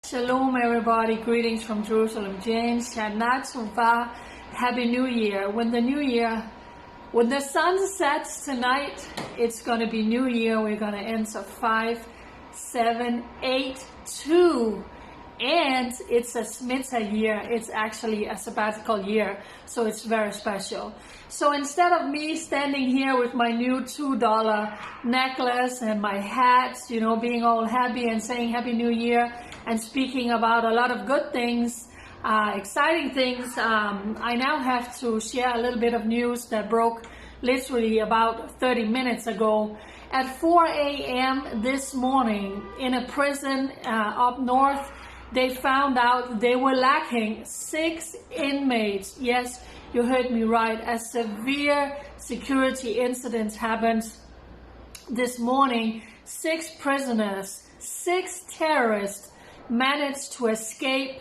Shalom everybody, greetings from Jerusalem. Jenin, Shana Tova, Happy New Year. When the sun sets tonight, it's going to be New Year. We're going to enter 5782. And it's a Shemitah year. It's actually a sabbatical year. So it's very special. So instead of me standing here with my new $2 necklace and my hat, being all happy and saying Happy New Year and speaking about a lot of good things, exciting things, I now have to share a little bit of news that broke literally about 30 minutes ago. At 4 a.m. this morning in a prison up north, they found out they were lacking 6 inmates. Yes, you heard me right. A severe security incident happened this morning. 6 prisoners, 6 terrorists managed to escape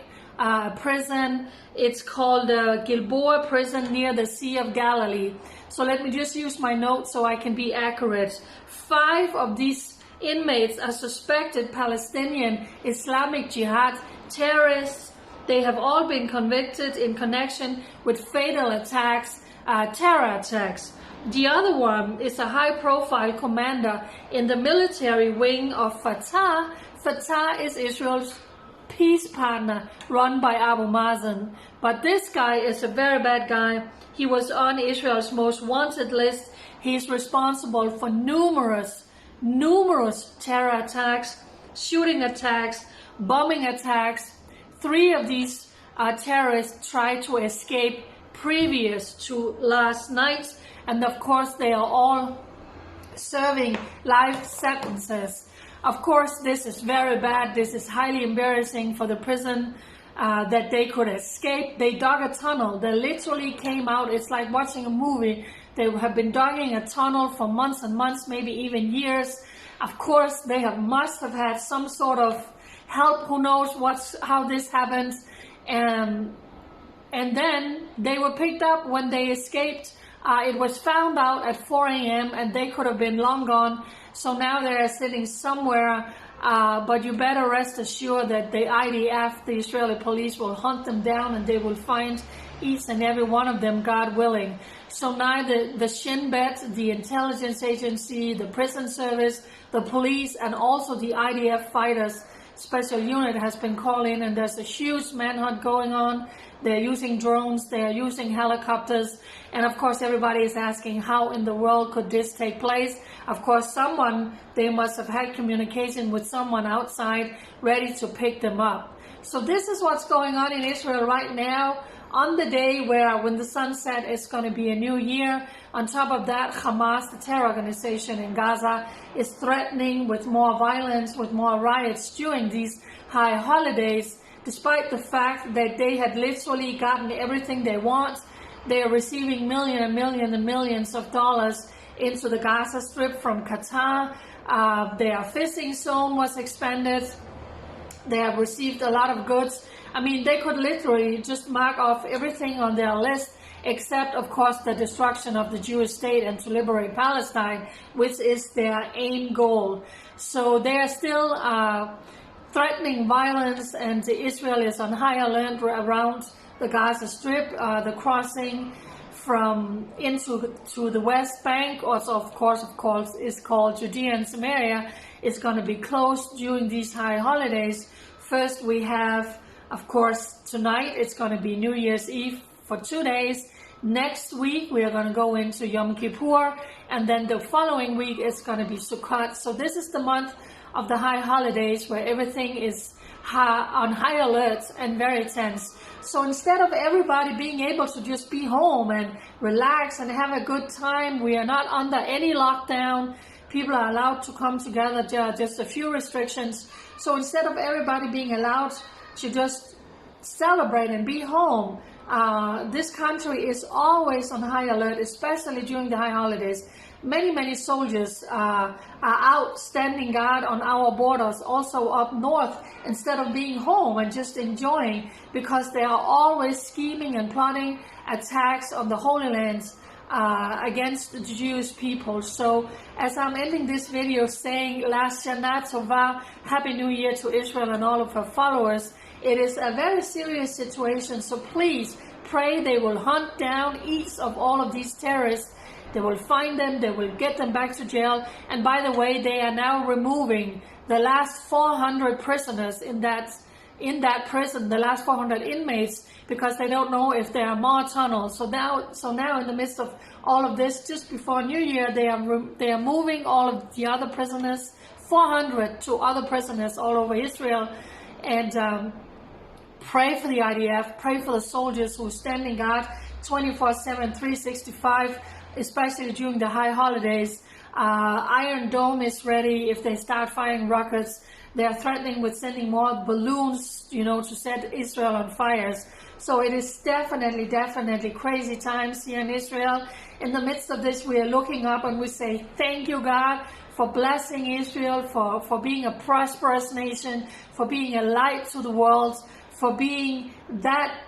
prison. It's called Gilboa Prison near the Sea of Galilee. So let me just use my notes so I can be accurate. 5 of these inmates are suspected Palestinian Islamic Jihad terrorists. They have all been convicted in connection with fatal attacks, terror attacks. The other one is a high-profile commander in the military wing of Fatah. Fatah is Israel's peace partner run by Abu Mazen. But this guy is a very bad guy. He was on Israel's most wanted list. He's responsible for numerous terror attacks, shooting attacks, bombing attacks. 3 of these terrorists tried to escape previous to last night, and of course they are all serving life sentences. Of course, this is very bad. This is highly embarrassing for the prison that they could escape. They dug a tunnel. They literally came out. It's like watching a movie. They have been digging a tunnel for months and months, maybe even years. Of course, they must have had some sort of help. Who knows how this happened? And then they were picked up when they escaped. It was found out at 4 a.m. and they could have been long gone. So now they're sitting somewhere. But you better rest assured that the IDF, the Israeli police, will hunt them down and they will find each and every one of them, God willing. So now the Shin Bet, the intelligence agency, the prison service, the police, and also the IDF fighters special unit has been called in, and there's a huge manhunt going on. They're using drones, they're using helicopters, and of course everybody is asking how in the world could this take place. Of course they must have had communication with someone outside ready to pick them up. So this is what's going on in Israel right now, on the day when the sun set, it's going to be a new year. On top of that, Hamas, the terror organization in Gaza, is threatening with more violence, with more riots during these high holidays, despite the fact that they had literally gotten everything they want. They are receiving millions of dollars into the Gaza Strip from Qatar. Their fishing zone was expanded. They have received a lot of goods. I mean, they could literally just mark off everything on their list, except, of course, the destruction of the Jewish state and to liberate Palestine, which is their aim goal. So they are still threatening violence, and Israel is on high alert around the Gaza Strip. The crossing to the West Bank, also of course is called Judea and Samaria, is going to be closed during these high holidays. First we have, of course, tonight it's going to be New Year's Eve for 2 days. Next week we are going to go into Yom Kippur, and then the following week it's going to be Sukkot. So this is the month of the high holidays where everything is on high alert and very tense. So instead of everybody being able to just be home and relax and have a good time, we are not under any lockdown. People are allowed to come together. There are just a few restrictions. So instead of everybody being allowed to just celebrate and be home, this country is always on high alert, especially during the high holidays. Many soldiers are out standing guard on our borders, also up north, instead of being home and just enjoying, because they are always scheming and plotting attacks on the Holy Lands against the Jewish people. So as I'm ending this video saying last Shana Tova, Happy New Year to Israel and all of her followers, it is a very serious situation. So please pray they will hunt down each of all of these terrorists. They will find them, they will get them back to jail. And by the way, they are now removing the last 400 prisoners in that prison, the last 400 inmates, because they don't know if there are more tunnels. So now in the midst of all of this, just before New Year, they are moving all of the other prisoners, 400 to other prisoners all over Israel. And pray for the IDF, pray for the soldiers who are standing guard 24/7, 365, especially during the high holidays. Iron Dome is ready. If they start firing rockets, they are threatening with sending more balloons, to set Israel on fires. So it is definitely crazy times here in Israel. In the midst of this, we are looking up and we say, thank you, God, for blessing Israel, for being a prosperous nation, for being a light to the world, for being that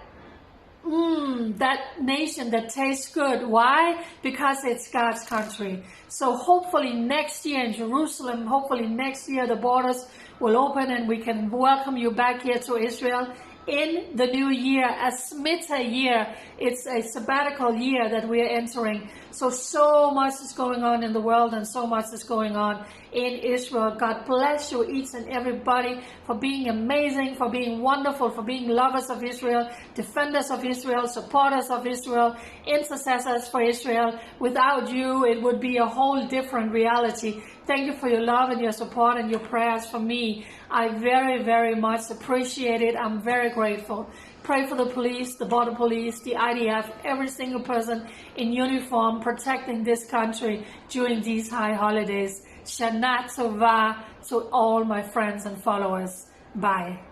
nation that tastes good. Why? Because it's God's country. So hopefully next year in Jerusalem, hopefully next year the borders will open and we can welcome you back here to Israel in the new year, a Shemitah year. It's a sabbatical year that we are entering. So much is going on in the world and so much is going on in Israel. God bless you each and everybody for being amazing, for being wonderful, for being lovers of Israel, defenders of Israel, supporters of Israel, intercessors for Israel. Without you, it would be a whole different reality. Thank you for your love and your support and your prayers for me. I very much appreciate it. I'm very grateful. Pray for the police, the border police, the IDF, every single person in uniform protecting this country during these high holidays. Shana Tova to all my friends and followers. Bye.